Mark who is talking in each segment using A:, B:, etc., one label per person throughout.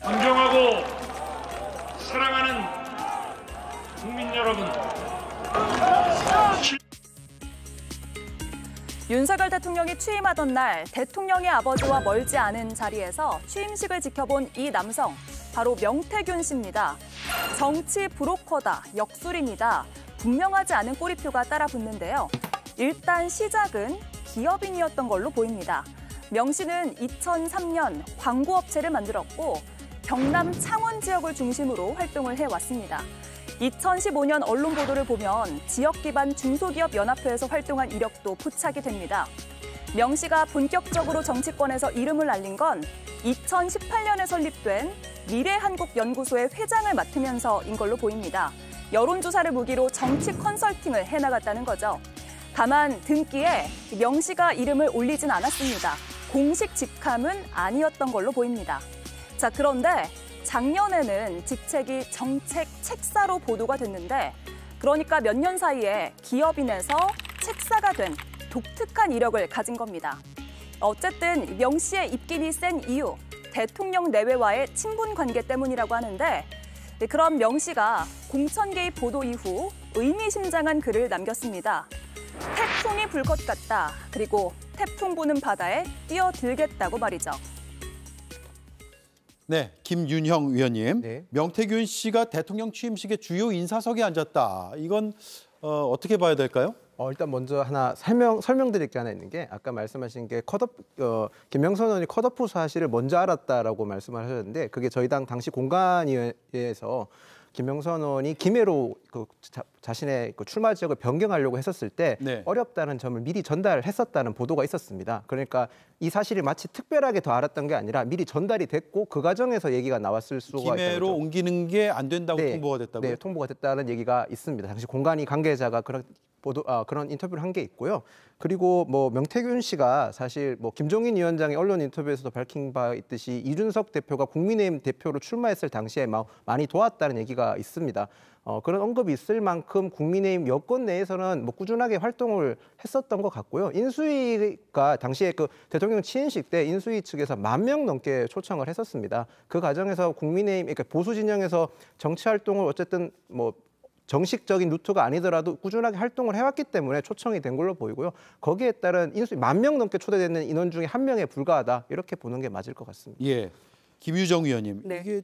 A: 존경하고 사랑하는 국민 여러분.
B: 윤석열 대통령이 취임하던 날 대통령의 아버지와 멀지 않은 자리에서 취임식을 지켜본 이 남성, 바로 명태균 씨입니다. 정치 브로커다, 역술인이다, 분명하지 않은 꼬리표가 따라 붙는데요. 일단 시작은 기업인이었던 걸로 보입니다. 명 씨는 2003년 광고업체를 만들었고 경남 창원 지역을 중심으로 활동을 해왔습니다. 2015년 언론 보도를 보면 지역 기반 중소기업 연합회에서 활동한 이력도 포착이 됩니다. 명 씨가 본격적으로 정치권에서 이름을 알린 건 2018년에 설립된 미래한국연구소의 회장을 맡으면서인 걸로 보입니다. 여론조사를 무기로 정치 컨설팅을 해나갔다는 거죠. 다만 등기에 명 씨가 이름을 올리진 않았습니다. 공식 직함은 아니었던 걸로 보입니다. 자, 그런데 작년에는 직책이 정책 책사로 보도가 됐는데, 그러니까 몇 년 사이에 기업인에서 책사가 된 독특한 이력을 가진 겁니다. 어쨌든 명 씨의 입김이 센 이유, 대통령 내외와의 친분 관계 때문이라고 하는데, 그런 명 씨가 공천 개입 보도 이후 의미심장한 글을 남겼습니다. 태풍이 불 것 같다. 그리고 태풍 부는 바다에 뛰어들겠다고 말이죠.
C: 네, 김윤형 위원님.
D: 네.
C: 명태균 씨가 대통령 취임식의 주요 인사석에 앉았다. 이건 어떻게 봐야 될까요?
D: 일단 먼저 하나 설명드릴 게 하나 있는 게, 아까 말씀하신 게 김명선 의원이 컷오프 사실을 먼저 알았다라고 말씀을 하셨는데, 그게 저희 당시 공관위에서 김명선 의원이 김해로 자신의 출마 지역을 변경하려고 했었을 때
C: 네.
D: 어렵다는 점을 미리 전달했었다는 보도가 있었습니다. 그러니까 이 사실이 마치 특별하게 더 알았던 게 아니라 미리 전달이 됐고 그 과정에서 얘기가 나왔을 수가 있다는 거죠.
C: 김해로 옮기는 게 안 된다고 통보가 됐다고요?
D: 네, 통보가 됐다는 얘기가 있습니다. 당시 공관위 관계자가 그런 인터뷰를 한 게 있고요. 그리고 명태균 씨가 사실 김종인 위원장의 언론 인터뷰에서도 밝힌 바 있듯이 이준석 대표가 국민의힘 대표로 출마했을 당시에 많이 도왔다는 얘기가 있습니다. 그런 언급이 있을 만큼 국민의힘 여권 내에서는 꾸준하게 활동을 했었던 것 같고요. 인수위가 당시에 대통령 취임식 때 인수위 측에서 10,000명 넘게 초청을 했었습니다. 그 과정에서 국민의힘, 그러니까 보수 진영에서 정치 활동을 어쨌든 정식적인 루트가 아니더라도 꾸준하게 활동을 해왔기 때문에 초청이 된 걸로 보이고요. 거기에 따른 인수위 10,000명 넘게 초대되는 인원 중에 1명에 불과하다, 이렇게 보는 게 맞을 것 같습니다.
C: 예. 김유정 위원님,
B: 네.
C: 이게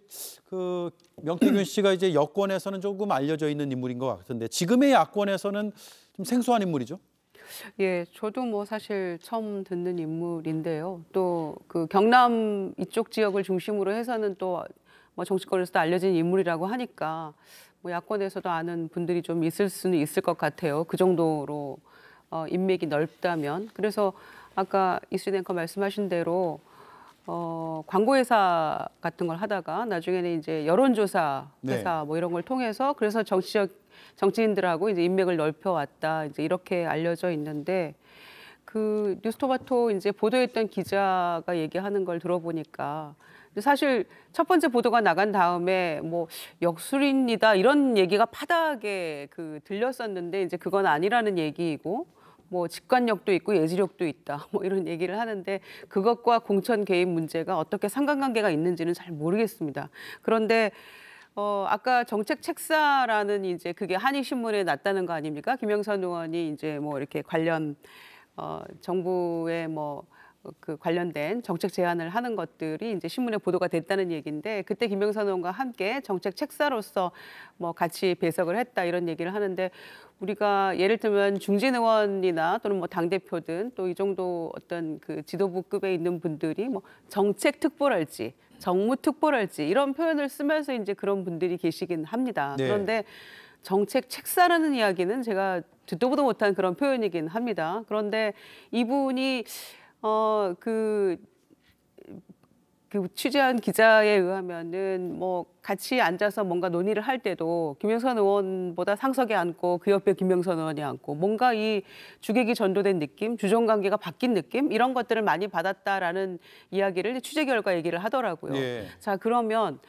C: 명태균 씨가 이제 여권에서는 조금 알려져 있는 인물인 것 같은데 지금의 야권에서는 좀 생소한 인물이죠?
E: 예, 저도 사실 처음 듣는 인물인데요. 또 경남 이쪽 지역을 중심으로 해서는 또 정치권에서도 알려진 인물이라고 하니까 야권에서도 아는 분들이 좀 있을 수는 있을 것 같아요. 그 정도로 인맥이 넓다면. 그래서 아까 이수진 앵커 말씀하신 대로 광고회사 같은 걸 하다가 나중에는 이제 여론조사 회사 이런 걸 통해서 그래서 정치인들하고 이제 인맥을 넓혀왔다, 이제 이렇게 알려져 있는데, 그 뉴스토마토 이제 보도했던 기자가 얘기하는 걸 들어보니까 사실 첫 번째 보도가 나간 다음에 역술인이다 이런 얘기가 파다하게 들렸었는데, 이제 그건 아니라는 얘기이고 직관력도 있고 예지력도 있다 이런 얘기를 하는데, 그것과 공천 개입 문제가 어떻게 상관관계가 있는지는 잘 모르겠습니다. 그런데 아까 정책 책사라는 이제 그게 한입신문에 났다는 거 아닙니까? 김영선 의원이 이제 이렇게 관련 정부의 관련된 정책 제안을 하는 것들이 이제 신문에 보도가 됐다는 얘기인데, 그때 김영선 의원과 함께 정책 책사로서 같이 배석을 했다 이런 얘기를 하는데, 우리가 예를 들면 중진 의원이나 또는 당대표든 또 이 정도 어떤 지도부급에 있는 분들이 정책 특보랄지 정무 특보랄지 이런 표현을 쓰면서 이제 그런 분들이 계시긴 합니다.
C: 네.
E: 그런데 정책 책사라는 이야기는 제가 듣도 보도 못한 그런 표현이긴 합니다. 그런데 이분이 취재한 기자에 의하면은 같이 앉아서 뭔가 논의를 할 때도 김영선 의원보다 상석에 앉고 그 옆에 김영선 의원이 앉고 뭔가 이 주객이 전도된 느낌, 주종관계가 바뀐 느낌 이런 것들을 많이 받았다라는 이야기를 취재 결과 얘기를 하더라고요.
C: 예.
E: 자, 그러면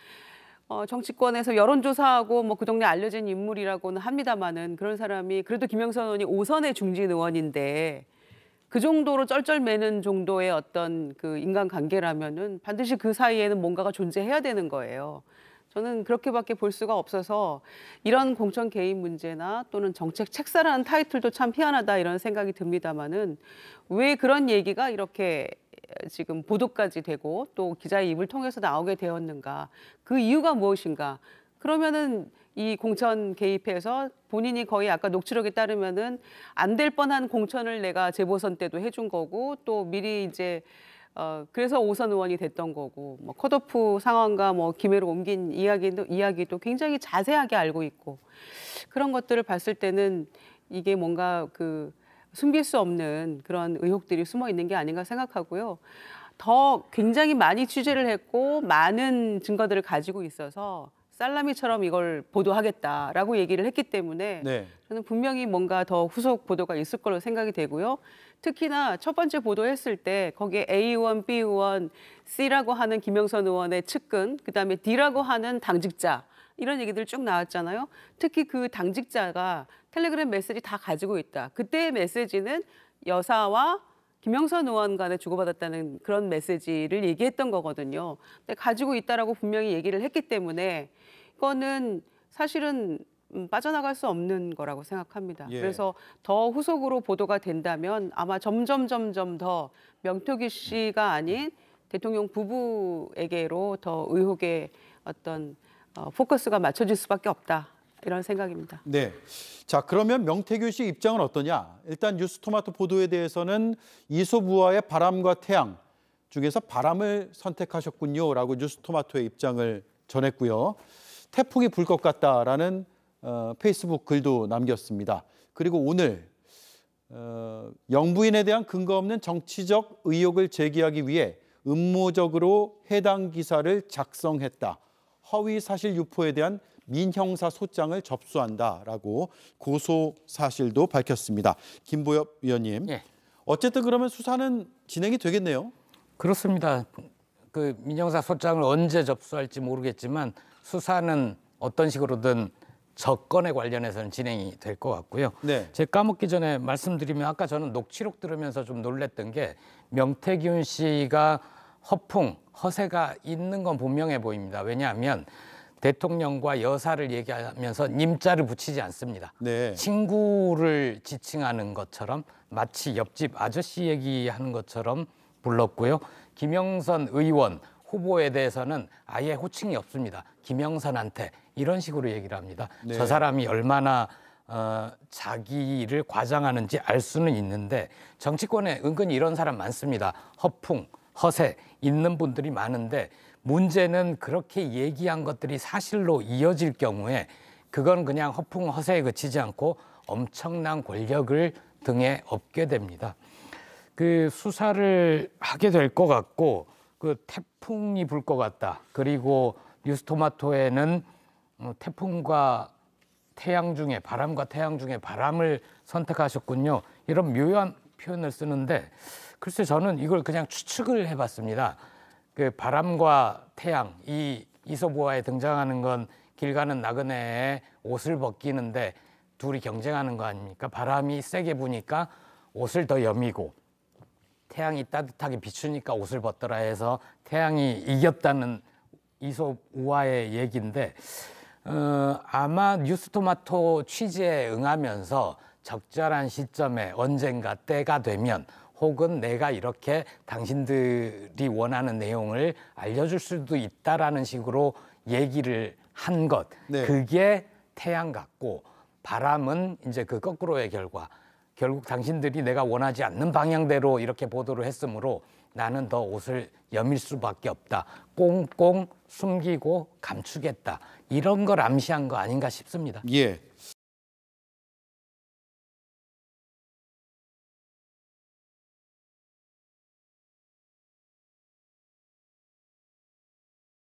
E: 정치권에서 여론조사하고 그 동네 알려진 인물이라고는 합니다만은, 그런 사람이 그래도 김영선 의원이 5선의 중진 의원인데 그 정도로 쩔쩔매는 정도의 어떤 그 인간관계라면은 반드시 그 사이에는 뭔가가 존재해야 되는 거예요. 저는 그렇게밖에 볼 수가 없어서 이런 공천 개입 문제나 또는 정책 책사라는 타이틀도 참 희한하다 이런 생각이 듭니다마는 왜 그런 얘기가 이렇게 지금 보도까지 되고 또 기자의 입을 통해서 나오게 되었는가? 그 이유가 무엇인가? 그러면은 이 공천 개입해서 본인이 거의 아까 녹취록에 따르면은 안 될 뻔한 공천을 내가 재보선 때도 해준 거고 또 미리 이제 그래서 5선 의원이 됐던 거고 뭐 컷오프 상황과 뭐 기회로 옮긴 이야기도 굉장히 자세하게 알고 있고 그런 것들을 봤을 때는 이게 뭔가 그 숨길 수 없는 그런 의혹들이 숨어 있는 게 아닌가 생각하고요. 더 굉장히 많이 취재를 했고 많은 증거들을 가지고 있어서 살라미처럼 이걸 보도하겠다라고 얘기를 했기 때문에
C: 네.
E: 저는 분명히 뭔가 더 후속 보도가 있을 걸로 생각이 되고요. 특히나 첫 번째 보도했을 때 거기에 A 의원, B 의원, C라고 하는 김영선 의원의 측근, 그다음에 D라고 하는 당직자 이런 얘기들 쭉 나왔잖아요. 특히 그 당직자가 텔레그램 메시지 다 가지고 있다. 그때의 메시지는 여사와 김영선 의원 간에 주고받았다는 그런 메시지를 얘기했던 거거든요. 근데 가지고 있다라고 분명히 얘기를 했기 때문에 이거는 사실은 빠져나갈 수 없는 거라고 생각합니다.
C: 예.
E: 그래서 더 후속으로 보도가 된다면 아마 점점 더 명태균 씨가 아닌 대통령 부부에게로 더 의혹의 어떤 포커스가 맞춰질 수밖에 없다. 이런 생각입니다.
C: 네. 자, 그러면 명태균 씨 입장은 어떠냐? 일단 뉴스토마토 보도에 대해서는 이솝우화의 바람과 태양 중에서 바람을 선택하셨군요라고 뉴스토마토의 입장을 전했고요. 태풍이 불 것 같다라는 페이스북 글도 남겼습니다. 그리고 오늘 영부인에 대한 근거 없는 정치적 의혹을 제기하기 위해 음모적으로 해당 기사를 작성했다. 허위 사실 유포에 대한 민형사 소장을 접수한다라고 고소 사실도 밝혔습니다. 김보엽 위원님,
F: 예.
C: 어쨌든 그러면 수사는 진행이 되겠네요.
F: 그렇습니다. 그 민형사 소장을 언제 접수할지 모르겠지만 수사는 어떤 식으로든 저건에 관련해서는 진행이 될 것 같고요.
C: 네.
F: 제가 까먹기 전에 말씀드리면 아까 저는 녹취록 들으면서 좀 놀랬던 게 명태균 씨가 허풍, 허세가 있는 건 분명해 보입니다. 왜냐하면 대통령과 여사를 얘기하면서 님자를 붙이지 않습니다.
C: 네.
F: 친구를 지칭하는 것처럼 마치 옆집 아저씨 얘기하는 것처럼 불렀고요. 김영선 의원 후보에 대해서는 아예 호칭이 없습니다. 김영선한테 이런 식으로 얘기를 합니다.
C: 네.
F: 저 사람이 얼마나 자기를 과장하는지 알 수는 있는데 정치권에 은근히 이런 사람 많습니다. 허풍, 허세 있는 분들이 많은데 문제는 그렇게 얘기한 것들이 사실로 이어질 경우에 그건 그냥 허풍, 허세에 그치지 않고 엄청난 권력을 등에 업게 됩니다. 그 수사를 하게 될 것 같고 그 태풍이 불 것 같다. 그리고 뉴스토마토에는 태풍과 태양 중에 바람과 태양 중에 바람을 선택하셨군요. 이런 묘한 표현을 쓰는데 글쎄 저는 이걸 그냥 추측을 해봤습니다. 그 바람과 태양, 이 이솝우화에 등장하는 건 길 가는 나그네에 옷을 벗기는데 둘이 경쟁하는 거 아닙니까? 바람이 세게 부니까 옷을 더 여미고 태양이 따뜻하게 비추니까 옷을 벗더라 해서 태양이 이겼다는 이솝우화의 얘기인데 아마 뉴스토마토 취지에 응하면서 적절한 시점에 언젠가 때가 되면 혹은 내가 이렇게 당신들이 원하는 내용을 알려줄 수도 있다라는 식으로 얘기를 한 것.
C: 네.
F: 그게 태양 같고 바람은 이제 그 거꾸로의 결과. 결국 당신들이 내가 원하지 않는 방향대로 이렇게 보도를 했으므로 나는 더 옷을 여밀 수밖에 없다. 꽁꽁 숨기고 감추겠다. 이런 걸 암시한 거 아닌가 싶습니다.
C: 예.